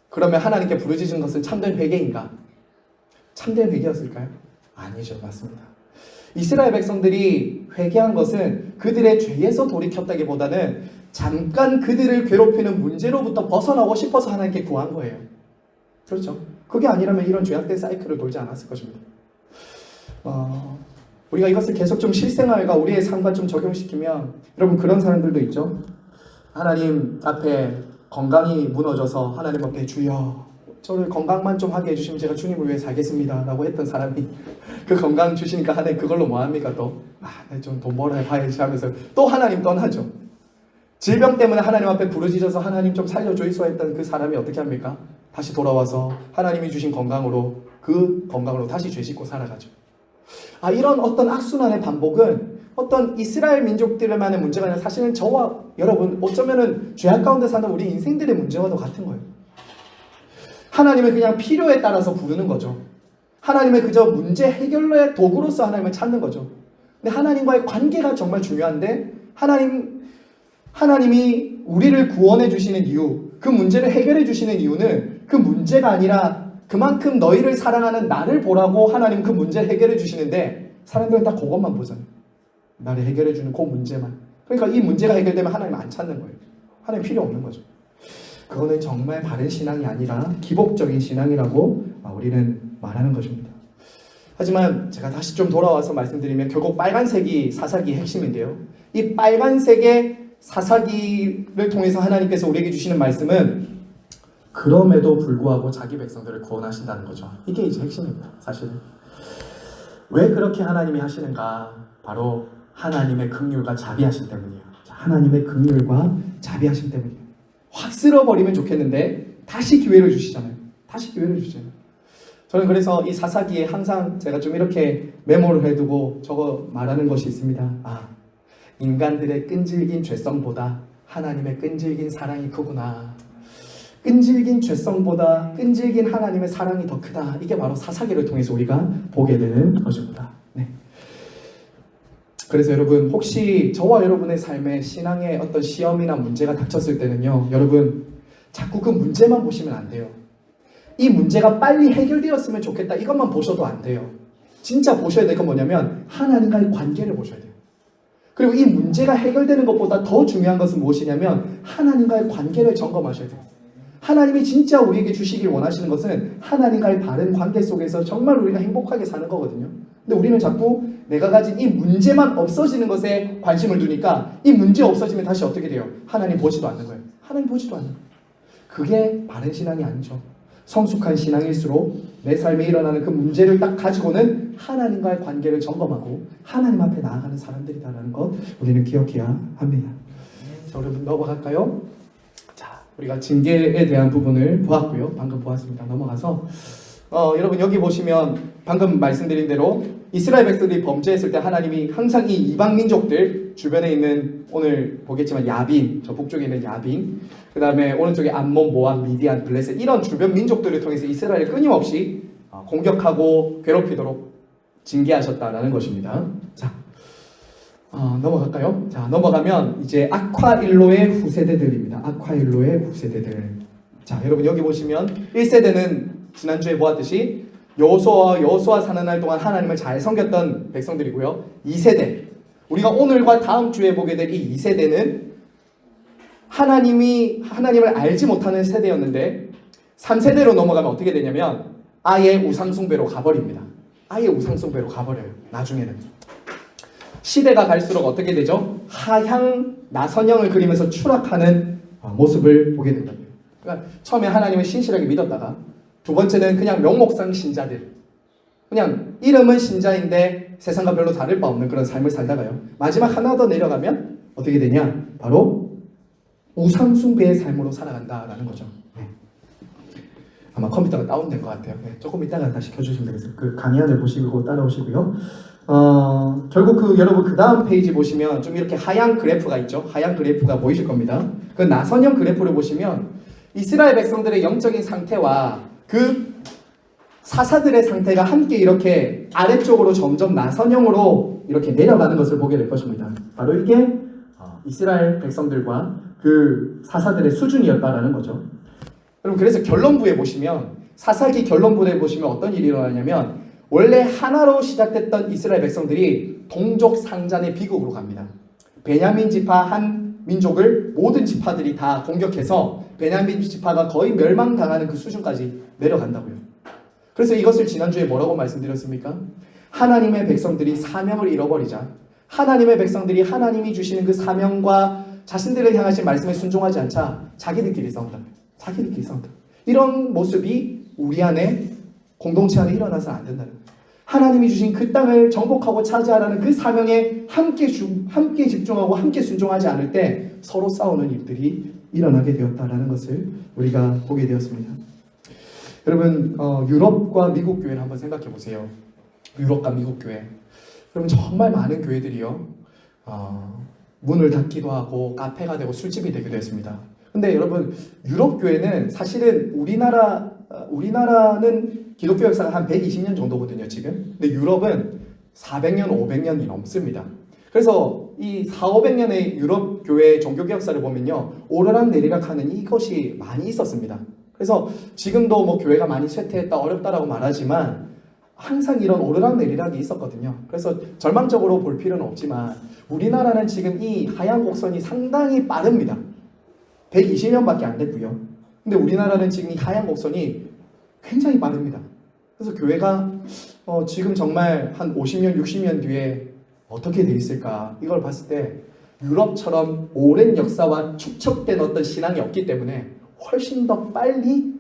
그러면 하나님께 부르짖은 것은 참된 회개인가? 참된 회개였을까요? 아니죠. 맞습니다. 이스라엘 백성들이 회개한 것은 그들의 죄에서 돌이켰다기보다는 잠깐 그들을 괴롭히는 문제로부터 벗어나고 싶어서 하나님께 구한 거예요. 그렇죠? 그게 아니라면 이런 죄악된 사이클을 돌지 않았을 것입니다. 우리가 이것을 계속 좀 실생활과 우리의 삶과 좀 적용시키면, 여러분 그런 사람들도 있죠. 하나님 앞에 건강이 무너져서 하나님 앞에 주여 저를 건강만 좀 하게 해주시면 제가 주님을 위해 살겠습니다 라고 했던 사람이 그 건강 주시니까 하나님 그걸로 뭐합니까? 또 좀 돈 벌어야 봐야지 하면서 또 하나님 떠나죠. 질병 때문에 하나님 앞에 부르짖어서 하나님 좀 살려주이소 했던 그 사람이 어떻게 합니까? 다시 돌아와서 하나님이 주신 건강으로, 그 건강으로 다시 죄 짓고 살아가죠. 이런 어떤 악순환의 반복은 어떤 이스라엘 민족들만의 문제가 아니라 사실은 저와 여러분, 어쩌면은 죄악 가운데 사는 우리 인생들의 문제와도 같은 거예요. 하나님을 그냥 필요에 따라서 부르는 거죠. 하나님의 그저 문제 해결의 도구로서 하나님을 찾는 거죠. 근데 하나님과의 관계가 정말 중요한데, 하나님이 우리를 구원해 주시는 이유, 그 문제를 해결해 주시는 이유는 그 문제가 아니라 그만큼 너희를 사랑하는 나를 보라고 하나님 그 문제를 해결해 주시는데, 사람들은 다 그것만 보잖아요. 나를 해결해 주는 그 문제만. 그러니까 이 문제가 해결되면 하나님 안 찾는 거예요. 하나님 필요 없는 거죠. 그거는 정말 바른 신앙이 아니라 기복적인 신앙이라고 우리는 말하는 것입니다. 하지만 제가 다시 좀 돌아와서 말씀드리면 결국 빨간색이 사사기의 핵심인데요. 이 빨간색의 사사기를 통해서 하나님께서 우리에게 주시는 말씀은 그럼에도 불구하고 자기 백성들을 구원하신다는 거죠. 이게 이제 핵심입니다. 사실은. 왜 그렇게 하나님이 하시는가? 바로 하나님의 긍휼과 자비하심 때문이에요. 하나님의 긍휼과 자비하심 때문이에요. 확 쓸어버리면 좋겠는데 다시 기회를 주시잖아요. 다시 기회를 주시잖아요. 저는 그래서 이 사사기에 항상 제가 좀 이렇게 메모를 해두고 저거 말하는 것이 있습니다. 인간들의 끈질긴 죄성보다 하나님의 끈질긴 사랑이 크구나. 끈질긴 죄성보다 끈질긴 하나님의 사랑이 더 크다. 이게 바로 사사기를 통해서 우리가 보게 되는 것입니다. 네. 그래서 여러분, 혹시 저와 여러분의 삶에 신앙의 어떤 시험이나 문제가 닥쳤을 때는요, 여러분 자꾸 그 문제만 보시면 안 돼요. 이 문제가 빨리 해결되었으면 좋겠다, 이것만 보셔도 안 돼요. 진짜 보셔야 될 건 뭐냐면 하나님과의 관계를 보셔야 돼요. 그리고 이 문제가 해결되는 것보다 더 중요한 것은 무엇이냐면 하나님과의 관계를 점검하셔야 돼요. 하나님이 진짜 우리에게 주시길 원하시는 것은 하나님과의 바른 관계 속에서 정말 우리가 행복하게 사는 거거든요. 근데 우리는 자꾸 내가 가진 이 문제만 없어지는 것에 관심을 두니까 이 문제 없어지면 다시 어떻게 돼요? 하나님 보지도 않는 거예요. 하나님 보지도 않는 거예요. 그게 바른 신앙이 아니죠. 성숙한 신앙일수록 내 삶에 일어나는 그 문제를 딱 가지고는 하나님과의 관계를 점검하고 하나님 앞에 나아가는 사람들이다라는 것 우리는 기억해야 합니다. 자, 여러분 넘어갈까요? 자, 우리가 징계에 대한 부분을 보았고요. 방금 보았습니다. 넘어가서 여러분 여기 보시면 방금 말씀드린 대로 이스라엘 백성들이 범죄했을 때 하나님이 항상 이 이방 민족들 주변에 있는, 오늘 보겠지만 야빈, 저 북쪽에 있는 야빈, 그 다음에 오른쪽에 암몬, 모압, 미디안, 블레셋, 이런 주변 민족들을 통해서 이스라엘을 끊임없이 공격하고 괴롭히도록 징계하셨다라는 것입니다. 자, 넘어갈까요? 자, 넘어가면 이제 아콰일로의 후세대들입니다. 아콰일로의 후세대들. 자, 여러분 여기 보시면 1세대는 지난주에 보았듯이 여호수아 사는 날 동안 하나님을 잘 섬겼던 백성들이고요. 2세대, 우리가 오늘과 다음 주에 보게 될 이 2세대는 하나님을 알지 못하는 세대였는데 3세대로 넘어가면 어떻게 되냐면 아예 우상숭배로 가버립니다. 아예 우상숭배로 가버려요. 나중에는 시대가 갈수록 어떻게 되죠? 하향 나선형을 그리면서 추락하는 모습을 보게 된다. 그러니까 처음에 하나님을 신실하게 믿었다가 두 번째는 그냥 명목상 신자들, 그냥 이름은 신자인데 세상과 별로 다를 바 없는 그런 삶을 살다가요, 마지막 하나 더 내려가면 어떻게 되냐? 바로 우상숭배의 삶으로 살아간다라는 거죠. 네. 아마 컴퓨터가 다운된 것 같아요. 네, 조금 이따가 다시 켜주시면 되겠어요. 그 강의안을 보시고 따라오시고요. 결국 여러분 그 다음 페이지 보시면 좀 이렇게 하얀 그래프가 있죠. 하얀 그래프가 보이실 겁니다. 그 나선형 그래프를 보시면 이스라엘 백성들의 영적인 상태와 그 사사들의 상태가 함께 이렇게 아래쪽으로 점점 나선형으로 이렇게 내려가는 것을 보게 될 것입니다. 바로 이게 이스라엘 백성들과 그 사사들의 수준이었다라는 거죠. 여러분 그래서 결론부에 보시면, 사사기 결론부에 보시면 어떤 일이 일어나냐면 원래 하나로 시작됐던 이스라엘 백성들이 동족 상잔의 비극으로 갑니다. 베냐민 지파 한 민족을 모든 지파들이 다 공격해서 베냐민 지파가 거의 멸망당하는 그 수준까지 내려간다고요. 그래서 이것을 지난주에 뭐라고 말씀드렸습니까? 하나님의 백성들이 사명을 잃어버리자, 하나님의 백성들이 하나님이 주시는 그 사명과 자신들을 향하신 말씀에 순종하지 않자 자기들끼리 싸운다. 자기들끼리 싸운다. 이런 모습이 우리 안에, 공동체 안에 일어나서는 안 된다는 거예요. 하나님이 주신 그 땅을 정복하고 차지하라는 그 사명에 함께 집중하고 함께 순종하지 않을 때 서로 싸우는 일들이 일어나게 되었다라는 것을 우리가 보게 되었습니다. 여러분 유럽과 미국 교회를 한번 생각해 보세요. 유럽과 미국 교회. 여러분 정말 많은 교회들이요 문을 닫기도 하고 카페가 되고 술집이 되기도 했습니다. 근데 여러분 유럽 교회는 사실은 우리나라는 기독교 역사가 한 120년 정도거든요 지금. 근데 유럽은 400년 500년이 넘습니다. 그래서 이 400~500년의 유럽 교회 종교개 역사를 보면요 오르락 내리락 하는 이것이 많이 있었습니다. 그래서 지금도 뭐 교회가 많이 쇠퇴했다 어렵다라고 말하지만 항상 이런 오르락 내리락이 있었거든요. 그래서 절망적으로 볼 필요는 없지만 우리나라는 지금 이 하향 곡선이 상당히 빠릅니다. 120년밖에 안 됐고요. 근데 우리나라는 지금 이 하향 곡선이 굉장히 빠릅니다. 그래서 교회가 지금 정말 한 50년, 60년 뒤에 어떻게 돼 있을까? 이걸 봤을 때 유럽처럼 오랜 역사와 축적된 어떤 신앙이 없기 때문에 훨씬 더 빨리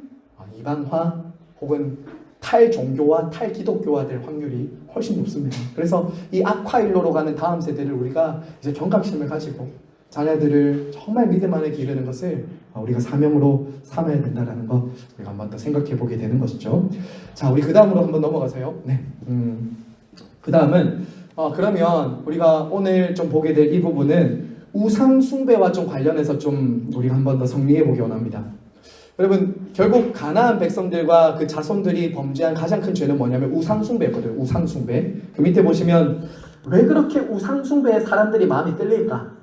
이방화 혹은 탈종교와 탈기독교화 될 확률이 훨씬 높습니다. 그래서 이 아콰일로로 가는 다음 세대를 우리가 이제 경각심을 가지고 자녀들을 정말 믿음 안에 기르는 것을 우리가 사명으로 삼아야 된다는 거 우리가 한번 더 생각해 보게 되는 것이죠. 자, 우리 그 다음으로 한번 넘어가세요. 네. 그 다음은 그러면 우리가 오늘 좀 보게 될 이 부분은 우상 숭배와 좀 관련해서 좀 우리가 한번 더 정리해 보기 원합니다. 여러분 결국 가나안 백성들과 그 자손들이 범죄한 가장 큰 죄는 뭐냐면 우상 숭배였거든요. 우상 숭배. 그 밑에 보시면 왜 그렇게 우상 숭배에 사람들이 마음이 끌릴까?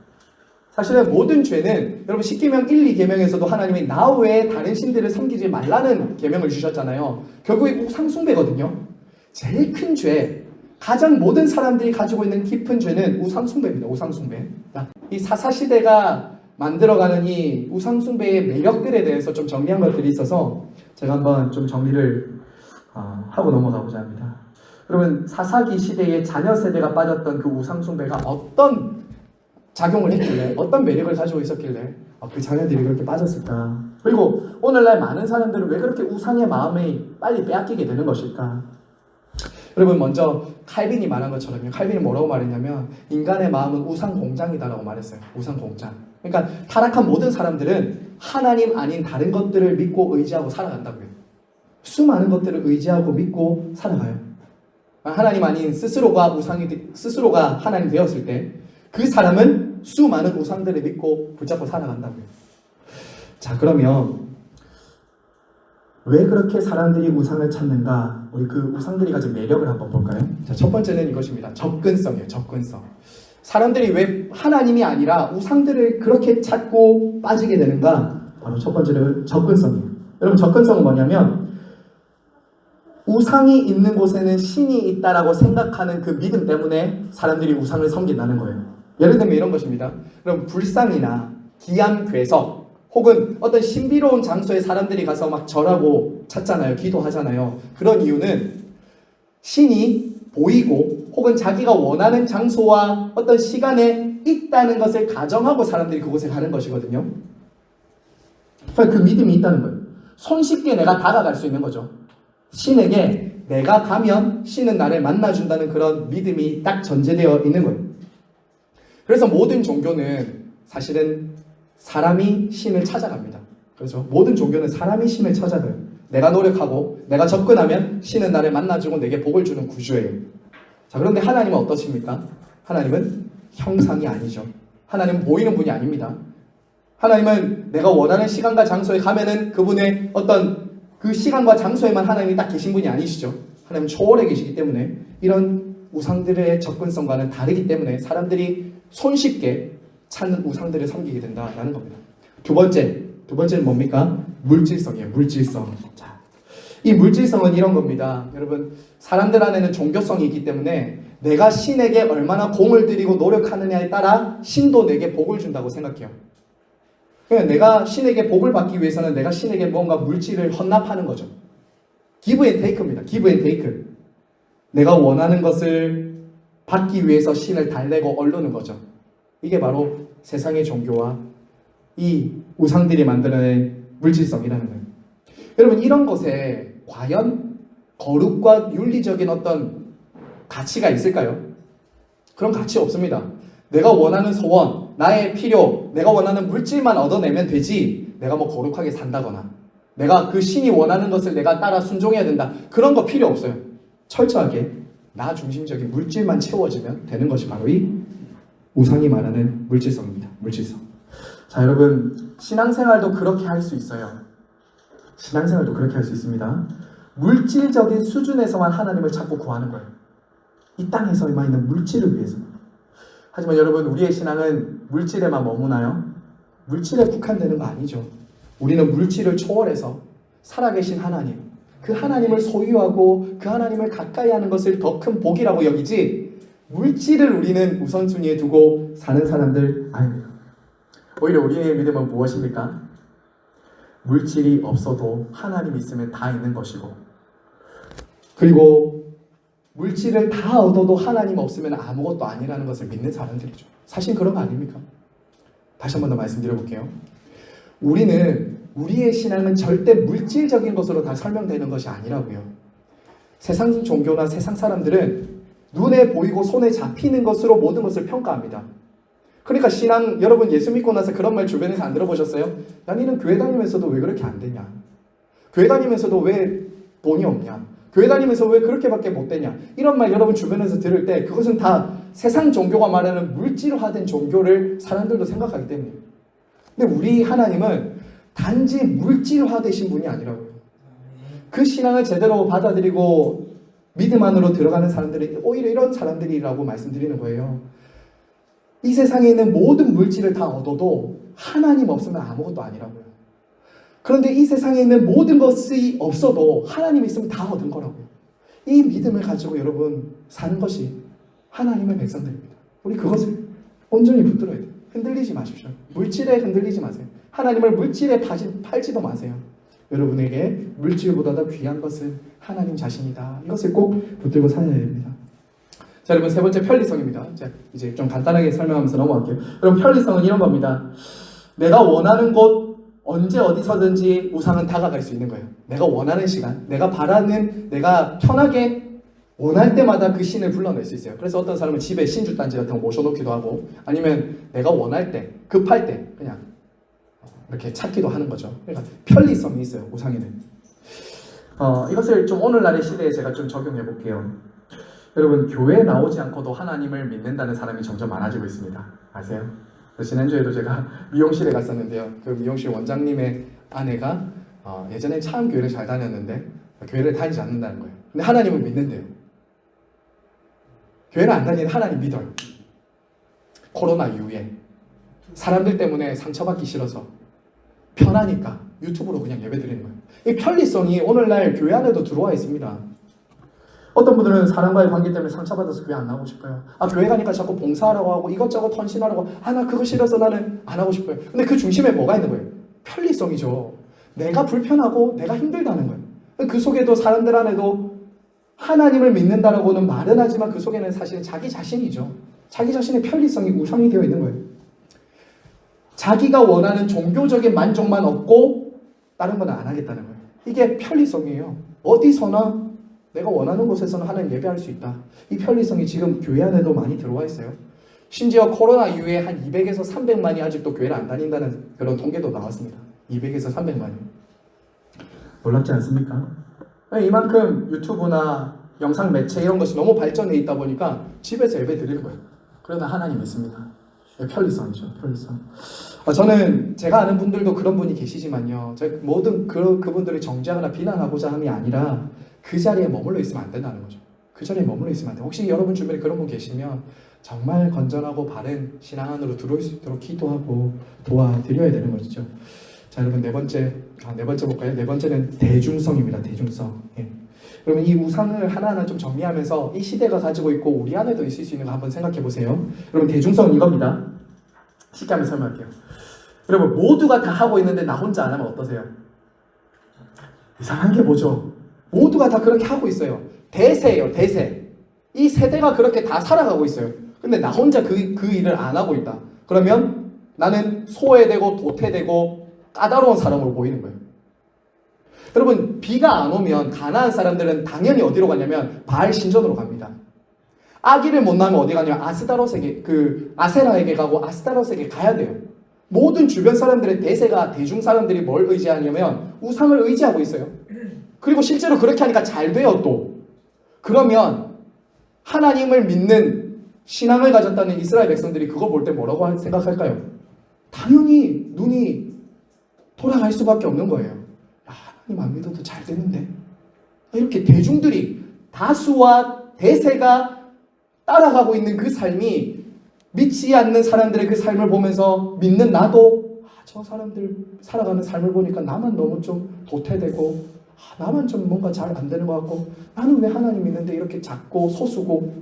사실은 모든 죄는 여러분 십계명 1, 2계명에서도 하나님이 나 외에 다른 신들을 섬기지 말라는 계명을 주셨잖아요. 결국에 우상 숭배거든요. 제일 큰 죄, 가장 모든 사람들이 가지고 있는 깊은 죄는 우상 숭배입니다. 우상 숭배. 이 사사시대가 만들어가는 이 우상 숭배의 매력들에 대해서 좀 정리한 것들이 있어서 제가 한번 좀 정리를 하고 넘어가고자 합니다. 여러분 사사기 시대의 자녀 세대가 빠졌던 그 우상 숭배가 어떤 작용을 했길래, 어떤 매력을 가지고 있었길래 그 자녀들이 그렇게 빠졌을까? 그리고 오늘날 많은 사람들은 왜 그렇게 우상의 마음이 빨리 빼앗기게 되는 것일까? 여러분 먼저 칼빈이 말한 것처럼요. 칼빈이 뭐라고 말했냐면 인간의 마음은 우상 공장이다라고 말했어요. 우상 공장. 그러니까 타락한 모든 사람들은 하나님 아닌 다른 것들을 믿고 의지하고 살아간다고요. 수많은 것들을 의지하고 믿고 살아가요. 하나님 아닌 스스로가 하나님 되었을 때 그 사람은 수많은 우상들을 믿고 붙잡고 살아간다고요. 자, 그러면 왜 그렇게 사람들이 우상을 찾는가? 우리 그 우상들이 가진 매력을 한번 볼까요? 자, 첫 번째는 이것입니다. 접근성이에요. 접근성. 사람들이 왜 하나님이 아니라 우상들을 그렇게 찾고 빠지게 되는가? 바로 첫 번째로 접근성이에요. 여러분, 접근성은 뭐냐면 우상이 있는 곳에는 신이 있다라고 생각하는 그 믿음 때문에 사람들이 우상을 섬긴다는 거예요. 예를 들면 이런 것입니다. 그럼 불상이나 기암괴석 혹은 어떤 신비로운 장소에 사람들이 가서 막 절하고 찾잖아요. 기도하잖아요. 그런 이유는 신이 보이고 혹은 자기가 원하는 장소와 어떤 시간에 있다는 것을 가정하고 사람들이 그곳에 가는 것이거든요. 그 믿음이 있다는 거예요. 손쉽게 내가 다가갈 수 있는 거죠. 신에게 내가 가면 신은 나를 만나준다는 그런 믿음이 딱 전제되어 있는 거예요. 그래서 모든 종교는 사실은 사람이 신을 찾아갑니다. 그렇죠? 모든 종교는 사람이 신을 찾아가요. 내가 노력하고 내가 접근하면 신은 나를 만나주고 내게 복을 주는 구조예요. 자, 그런데 하나님은 어떠십니까? 하나님은 형상이 아니죠. 하나님은 보이는 분이 아닙니다. 하나님은 내가 원하는 시간과 장소에 가면은 그분의 어떤 그 시간과 장소에만 하나님이 딱 계신 분이 아니시죠. 하나님은 초월해 계시기 때문에 이런 우상들의 접근성과는 다르기 때문에 사람들이 손쉽게 찾는 우상들을 섬기게 된다라는 겁니다. 두 번째는 뭡니까? 물질성이에요. 물질성. 자, 이 물질성은 이런 겁니다. 여러분, 사람들 안에는 종교성이 있기 때문에 내가 신에게 얼마나 공을 들이고 노력하느냐에 따라 신도 내게 복을 준다고 생각해요. 그러니까 내가 신에게 복을 받기 위해서는 내가 신에게 뭔가 물질을 헌납하는 거죠. 기브 앤 테이크입니다. 기브 앤 테이크. 내가 원하는 것을 받기 위해서 신을 달래고 얼르는 거죠. 이게 바로 세상의 종교와 이 우상들이 만들어낸 물질성이라는 거예요. 여러분, 이런 것에 과연 거룩과 윤리적인 어떤 가치가 있을까요? 그런 가치 없습니다. 내가 원하는 소원, 나의 필요, 내가 원하는 물질만 얻어내면 되지 내가 뭐 거룩하게 산다거나 내가 그 신이 원하는 것을 내가 따라 순종해야 된다, 그런 거 필요 없어요. 철저하게 나 중심적인 물질만 채워지면 되는 것이 바로 이 우상이 말하는 물질성입니다. 물질성. 자, 여러분, 신앙생활도 그렇게 할 수 있어요. 신앙생활도 그렇게 할 수 있습니다. 물질적인 수준에서만 하나님을 찾고 구하는 거예요. 이 땅에서만 있는 물질을 위해서. 하지만 여러분, 우리의 신앙은 물질에만 머무나요? 물질에 국한되는 거 아니죠. 우리는 물질을 초월해서 살아계신 하나님, 그 하나님을 소유하고 그 하나님을 가까이 하는 것을 더 큰 복이라고 여기지 물질을 우리는 우선순위에 두고 사는 사람들 아닙니다. 오히려 우리의 믿음은 무엇입니까? 물질이 없어도 하나님이 있으면 다 있는 것이고, 그리고 물질을 다 얻어도 하나님 없으면 아무것도 아니라는 것을 믿는 사람들이죠. 사실 그런 거 아닙니까? 다시 한 번 더 말씀드려볼게요. 우리의 신앙은 절대 물질적인 것으로 다 설명되는 것이 아니라고요. 세상 종교나 세상 사람들은 눈에 보이고 손에 잡히는 것으로 모든 것을 평가합니다. 그러니까 신앙, 여러분 예수 믿고 나서 그런 말 주변에서 안 들어보셨어요? 야, 니는 교회 다니면서도 왜 그렇게 안 되냐? 교회 다니면서도 왜 돈이 없냐? 교회 다니면서 왜 그렇게밖에 못 되냐? 이런 말 여러분 주변에서 들을 때 그것은 다 세상 종교가 말하는 물질화된 종교를 사람들도 생각하기 때문에. 근데 우리 하나님은 단지 물질화되신 분이 아니라고요. 그 신앙을 제대로 받아들이고 믿음 안으로 들어가는 사람들이 오히려 이런 사람들이라고 말씀드리는 거예요. 이 세상에 있는 모든 물질을 다 얻어도 하나님 없으면 아무것도 아니라고요. 그런데 이 세상에 있는 모든 것이 없어도 하나님이 있으면 다 얻은 거라고요. 이 믿음을 가지고 여러분 사는 것이 하나님의 백성들입니다. 우리 그것을 온전히 붙들어야 돼요. 흔들리지 마십시오. 물질에 흔들리지 마세요. 하나님을 물질에 팔지도 마세요. 여러분에게 물질보다 더 귀한 것은 하나님 자신이다. 이것을 꼭 붙들고 살아야 됩니다. 자, 여러분, 세 번째 편리성입니다. 자, 이제 좀 간단하게 설명하면서 넘어갈게요. 여러분, 편리성은 이런 겁니다. 내가 원하는 곳, 언제 어디서든지 우상은 다가갈 수 있는 거예요. 내가 원하는 시간, 내가 바라는, 내가 편하게 원할 때마다 그 신을 불러낼 수 있어요. 그래서 어떤 사람은 집에 신주단지 같은 거 모셔놓기도 하고, 아니면 내가 원할 때, 급할 때 그냥 이렇게 찾기도 하는 거죠. 그러니까 편리성이 있어요, 우상에는. 이것을 좀 오늘날의 시대에 제가 좀 적용해 볼게요. 여러분, 교회에 나오지 않고도 하나님을 믿는다는 사람이 점점 많아지고 있습니다. 아세요? 지난주에도 제가 미용실에 갔었는데요. 그 미용실 원장님의 아내가 예전에 참 교회를 잘 다녔는데 교회를 다니지 않는다는 거예요. 근데 하나님은 믿는데요. 교회를 안 다니는 하나님 믿어요. 코로나 이후에 사람들 때문에 상처받기 싫어서 편하니까 유튜브로 그냥 예배 드리는 거예요. 이 편리성이 오늘날 교회 안에도 들어와 있습니다. 어떤 분들은 사람과의 관계 때문에 상처받아서 교회 안 나오고 싶어요. 교회 가니까 자꾸 봉사하라고 하고 이것저것 헌신하라고 나 그거 싫어서 나는 안 하고 싶어요. 근데 그 중심에 뭐가 있는 거예요? 편리성이죠. 내가 불편하고 내가 힘들다는 거예요. 그 속에도 사람들 안에도 하나님을 믿는다라고는 말은 하지만 그 속에는 사실은 자기 자신이죠. 자기 자신의 편리성이 우상이 되어 있는 거예요. 자기가 원하는 종교적인 만족만 얻고 다른 건 안 하겠다는 거예요. 이게 편리성이에요. 어디서나 내가 원하는 곳에서는 하나님 예배할 수 있다. 이 편리성이 지금 교회 안에도 많이 들어와 있어요. 심지어 코로나 이후에 한 200에서 300만이 아직도 교회를 안 다닌다는 그런 통계도 나왔습니다. 200에서 300만이. 놀랍지 않습니까? 이만큼 유튜브나 영상 매체 이런 것이 너무 발전해 있다 보니까 집에서 예배 드리는 거예요. 그러나 하나님 있습니다. 편리성이죠. 편리성. 저는 제가 아는 분들도 그런 분이 계시지만요. 모든 그분들을 정죄하거나 비난하고자 함이 아니라 그 자리에 머물러 있으면 안 된다는 거죠. 그 자리에 머물러 있으면 안 돼요. 혹시 여러분 주변에 그런 분 계시면 정말 건전하고 바른 신앙 안으로 들어올 수 있도록 기도하고 도와드려야 되는 것이죠. 자, 여러분 네 번째 볼까요? 네 번째는 대중성입니다. 대중성. 여러분 이 우상을 하나하나 좀 정리하면서 이 시대가 가지고 있고 우리 안에도 있을 수 있는 거 한번 생각해 보세요. 여러분 대중성은 이겁니다. 쉽게 한번 설명할게요. 여러분 모두가 다 하고 있는데 나 혼자 안 하면 어떠세요? 이상한 게 뭐죠? 모두가 다 그렇게 하고 있어요. 대세예요. 대세. 이 세대가 그렇게 다 살아가고 있어요. 근데 나 혼자 그 일을 안 하고 있다. 그러면 나는 소외되고 도태되고 까다로운 사람으로 보이는 거예요. 여러분 비가 안 오면 가나안 사람들은 당연히 어디로 가냐면 바알 신전으로 갑니다. 아기를 못 낳으면 어디 가냐면 아세라에게 가고 아스타롯에게 가야 돼요. 모든 주변 사람들의 대세가 대중 사람들이 뭘 의지하냐면 우상을 의지하고 있어요. 그리고 실제로 그렇게 하니까 잘 돼요 또. 그러면 하나님을 믿는 신앙을 가졌다는 이스라엘 백성들이 그거 볼 때 뭐라고 생각할까요? 당연히 눈이 돌아갈 수밖에 없는 거예요. 하나님 안 믿어도 잘 되는데. 이렇게 대중들이 다수와 대세가 따라가고 있는 그 삶이 믿지 않는 사람들의 그 삶을 보면서 믿는 나도 저 사람들 살아가는 삶을 보니까 나만 너무 좀 도태되고 나만 좀 뭔가 잘 안 되는 것 같고 나는 왜 하나님 믿는데 이렇게 작고 소수고.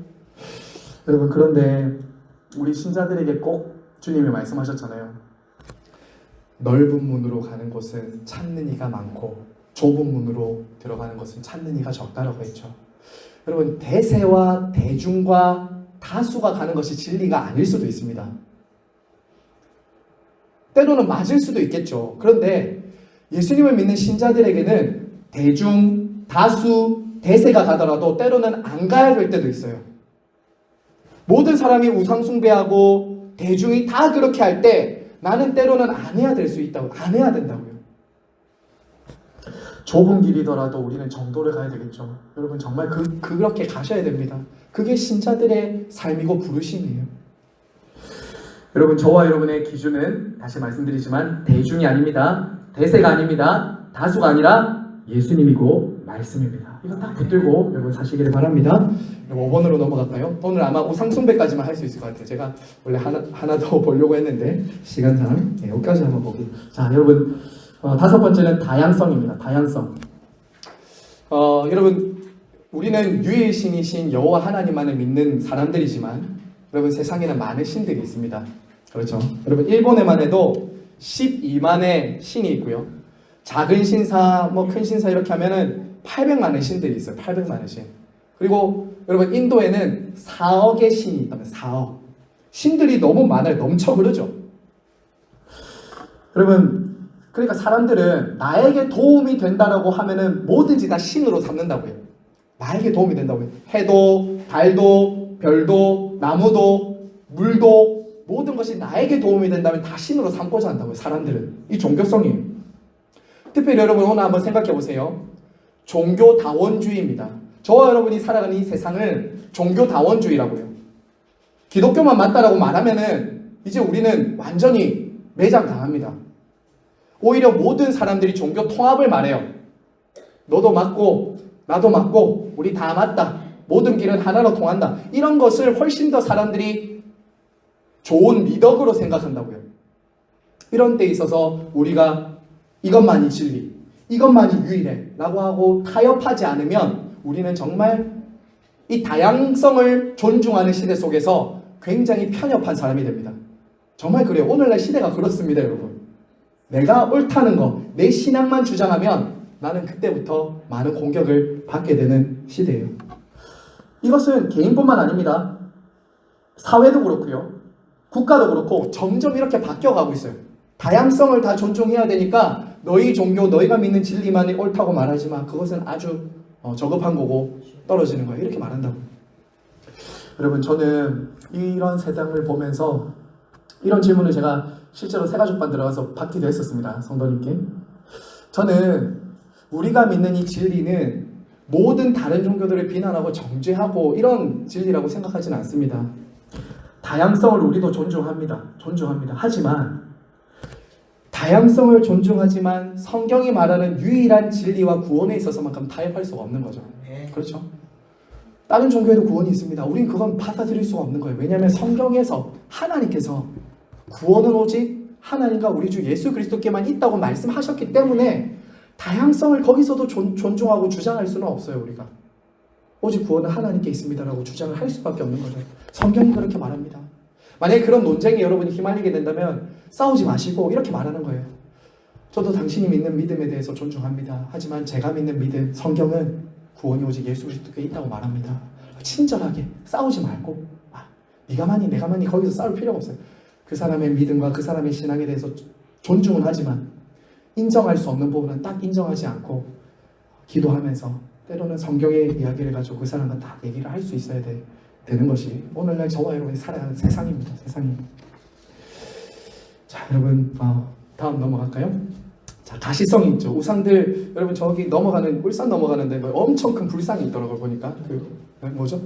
여러분 그런데 우리 신자들에게 꼭 주님이 말씀하셨잖아요. 넓은 문으로 가는 곳은 찾는 이가 많고 좁은 문으로 들어가는 것은 찾는 이가 적다라고 했죠. 여러분 대세와 대중과 다수가 가는 것이 진리가 아닐 수도 있습니다. 때로는 맞을 수도 있겠죠. 그런데 예수님을 믿는 신자들에게는 대중, 다수, 대세가 가더라도 때로는 안 가야 될 때도 있어요. 모든 사람이 우상 숭배하고 대중이 다 그렇게 할 때 나는 때로는 안 해야 될 수 있다고, 안 해야 된다고요. 좁은 길이더라도 우리는 정도를 가야 되겠죠. 여러분 정말 그렇게 가셔야 됩니다. 그게 신자들의 삶이고 부르심이에요. 여러분 저와 여러분의 기준은 다시 말씀드리지만 대중이 아닙니다. 대세가 아닙니다. 다수가 아니라 예수님이고 말씀입니다. 이거 딱 붙들고 여러분 사시기를 바랍니다. 5번으로 넘어갈까요? 오늘 아마 우상숭배까지만 할 수 있을 것 같아요. 제가 원래 하나 더 보려고 했는데 시간상 여기까지 한번 보기. 자 여러분 다섯 번째는 다양성입니다. 다양성. 여러분 우리는 유일신이신 여호와 하나님만을 믿는 사람들이지만 여러분 세상에는 많은 신들이 있습니다. 그렇죠? 여러분 일본에만 해도 12만의 신이 있고요. 작은 신사, 큰 신사 이렇게 하면은 800만의 신들이 있어요. 800만의 신. 그리고 여러분 인도에는 4억의 신이 있다면 4억. 신들이 너무 많아요. 넘쳐 흐르죠. 여러분 그러니까 사람들은 나에게 도움이 된다라고 하면은 뭐든지 다 신으로 삼는다고요. 나에게 도움이 된다고요. 해도, 달도, 별도, 나무도, 물도 모든 것이 나에게 도움이 된다면 다 신으로 삼고자 한다고요. 사람들은. 이 종교성이에요. 특별히 여러분 오늘 한번 생각해 보세요. 종교다원주의입니다. 저와 여러분이 살아가는 이 세상을 종교다원주의라고요. 기독교만 맞다라고 말하면은 이제 우리는 완전히 매장당합니다. 오히려 모든 사람들이 종교 통합을 말해요. 너도 맞고 나도 맞고 우리 다 맞다. 모든 길은 하나로 통한다. 이런 것을 훨씬 더 사람들이 좋은 미덕으로 생각한다고요. 이런 데 있어서 우리가 이것만이 진리, 이것만이 유일해 라고 하고 타협하지 않으면 우리는 정말 이 다양성을 존중하는 시대 속에서 굉장히 편협한 사람이 됩니다. 정말 그래요. 오늘날 시대가 그렇습니다, 여러분. 내가 옳다는 거, 내 신앙만 주장하면 나는 그때부터 많은 공격을 받게 되는 시대예요. 이것은 개인뿐만 아닙니다. 사회도 그렇고요. 국가도 그렇고 점점 이렇게 바뀌어가고 있어요. 다양성을 다 존중해야 되니까 너희 종교, 너희가 믿는 진리만이 옳다고 말하지 마. 그것은 아주 저급한 거고 떨어지는 거예요. 이렇게 말한다고. 여러분, 저는 이런 세상을 보면서 이런 질문을 제가 실제로 새가족반 들어가서 받기도 했었습니다. 성도님께. 저는 우리가 믿는 이 진리는 모든 다른 종교들을 비난하고 정죄하고 이런 진리라고 생각하지는 않습니다. 다양성을 우리도 존중합니다. 하지만 다양성을 존중하지만 성경이 말하는 유일한 진리와 구원에 있어서만큼 타협할 수가 없는 거죠. 그렇죠? 다른 종교에도 구원이 있습니다. 우린 그건 받아들일 수가 없는 거예요. 왜냐하면 성경에서 하나님께서 구원은 오직 하나님과 우리 주 예수 그리스도께만 있다고 말씀하셨기 때문에 다양성을 거기서도 존중하고 주장할 수는 없어요. 우리가 오직 구원은 하나님께 있습니다라고 주장을 할 수밖에 없는 거죠. 성경이 그렇게 말합니다. 만약에 그런 논쟁에 여러분이 휘말리게 된다면 싸우지 마시고 이렇게 말하는 거예요. 저도 당신이 믿는 믿음에 대해서 존중합니다. 하지만 제가 믿는 믿음, 성경은 구원이 오직 예수 그리스도께 있다고 말합니다. 친절하게 싸우지 말고 네가 많이 내가 많이 거기서 싸울 필요가 없어요. 그 사람의 믿음과 그 사람의 신앙에 대해서 존중은 하지만 인정할 수 없는 부분은 딱 인정하지 않고 기도하면서 때로는 성경의 이야기를 가지고 그 사람과 딱 얘기를 할 수 있어야 되는 것이 오늘날 저와 여러분이 살아가는 세상입니다. 세상이. 자, 여러분 다음 넘어갈까요? 자, 가시성이 있죠. 우상들 여러분 저기 넘어가는 울산 넘어가는데 엄청 큰 불상이 있더라고요. 보니까 뭐죠?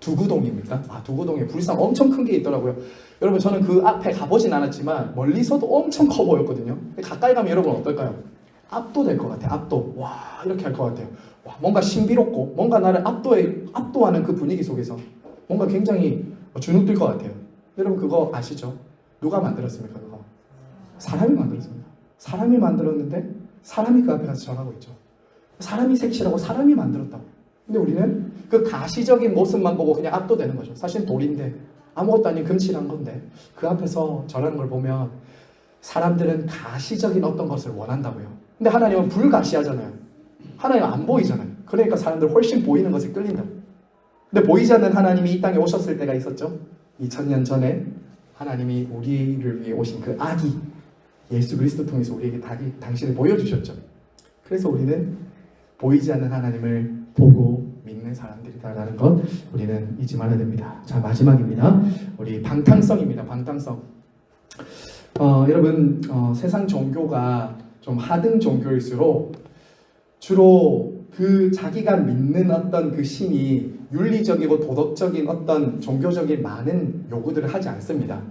두구동입니까? 두구동에 불상 엄청 큰 게 있더라고요. 여러분 저는 그 앞에 가보진 않았지만 멀리서도 엄청 커 보였거든요. 가까이 가면 여러분 어떨까요? 압도될 것 같아요. 압도. 와, 이렇게 할 것 같아요. 와, 뭔가 신비롭고 뭔가 나를 압도하는 그 분위기 속에서 뭔가 굉장히 주눅들 것 같아요. 여러분 그거 아시죠? 누가 만들었습니까? 그거? 사람이 만들었습니다. 사람이 만들었는데 사람이 그 앞에 가서 절하고 있죠. 사람이 색칠하고 사람이 만들었다고. 근데 우리는 그 가시적인 모습만 보고 그냥 압도되는 거죠. 사실 돌인데 아무것도 아닌 금칠한 건데 그 앞에서 절하는 걸 보면 사람들은 가시적인 어떤 것을 원한다고요. 근데 하나님은 불가시하잖아요. 하나님은 안 보이잖아요. 그러니까 사람들 훨씬 보이는 것에 끌린다. 근데 보이지 않는 하나님이 이 땅에 오셨을 때가 있었죠. 2000년 전에 하나님이 우리를 위해 오신 그 아기 예수 그리스도 통해서 우리에게 당신을 보여주셨죠. 그래서 우리는 보이지 않는 하나님을 보고 믿는 사람들이다라는 것 우리는 잊지 말아야 됩니다. 자, 마지막입니다. 우리 방탕성입니다. 방탕성. 여러분 세상 종교가 좀 하등 종교일수록 주로 그 자기가 믿는 어떤 그 신이 윤리적이고 도덕적인 어떤 종교적인 많은 요구들을 하지 않습니다.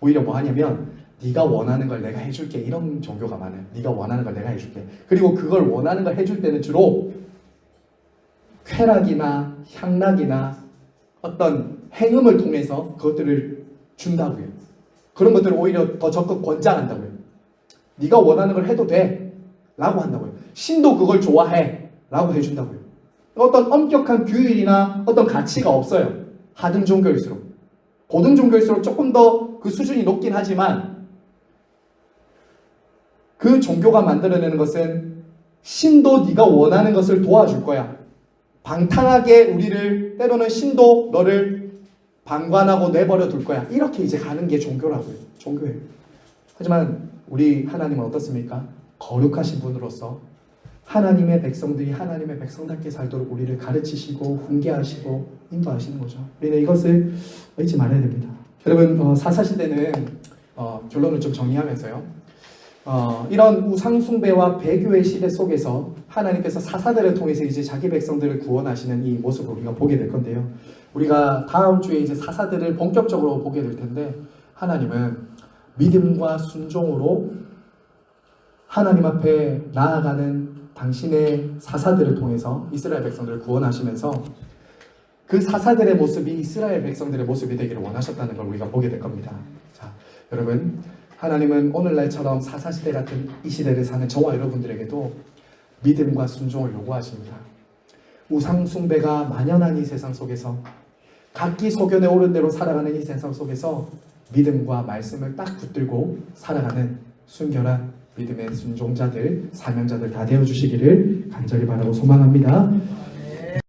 오히려 뭐 하냐면 네가 원하는 걸 내가 해줄게 이런 종교가 많아요. 네가 원하는 걸 내가 해줄게. 그리고 그걸 원하는 걸 해줄 때는 주로 쾌락이나 향락이나 어떤 행음을 통해서 그것들을 준다고요. 그런 것들을 오히려 더 적극 권장한다고요. 네가 원하는 걸 해도 돼 라고 한다고요. 신도 그걸 좋아해 라고 해준다고요. 어떤 엄격한 규율이나 어떤 가치가 없어요. 하등 종교일수록. 고등 종교일수록 조금 더 그 수준이 높긴 하지만 그 종교가 만들어내는 것은 신도 네가 원하는 것을 도와줄 거야. 방탕하게 우리를 때로는 신도 너를 방관하고 내버려 둘 거야. 이렇게 이제 가는 게 종교라고요. 종교예요. 하지만 우리 하나님은 어떻습니까? 거룩하신 분으로서 하나님의 백성들이 하나님의 백성답게 살도록 우리를 가르치시고 훈계하시고 인도하시는 거죠. 우리는 이것을 잊지 말아야 됩니다. 여러분 사사시대는 결론을 좀 정리하면서요. 이런 우상숭배와 배교의 시대 속에서 하나님께서 사사들을 통해서 이제 자기 백성들을 구원하시는 이 모습을 우리가 보게 될 건데요. 우리가 다음 주에 이제 사사들을 본격적으로 보게 될 텐데 하나님은 믿음과 순종으로 하나님 앞에 나아가는 당신의 사사들을 통해서 이스라엘 백성들을 구원하시면서 그 사사들의 모습이 이스라엘 백성들의 모습이 되기를 원하셨다는 걸 우리가 보게 될 겁니다. 자, 여러분, 하나님은 오늘날처럼 사사시대 같은 이 시대를 사는 저와 여러분들에게도 믿음과 순종을 요구하십니다. 우상 숭배가 만연한 이 세상 속에서, 각기 소견에 오른 대로 살아가는 이 세상 속에서 믿음과 말씀을 딱 붙들고 살아가는 순결한 믿음의 순종자들, 사명자들 다 되어주시기를 간절히 바라고 소망합니다.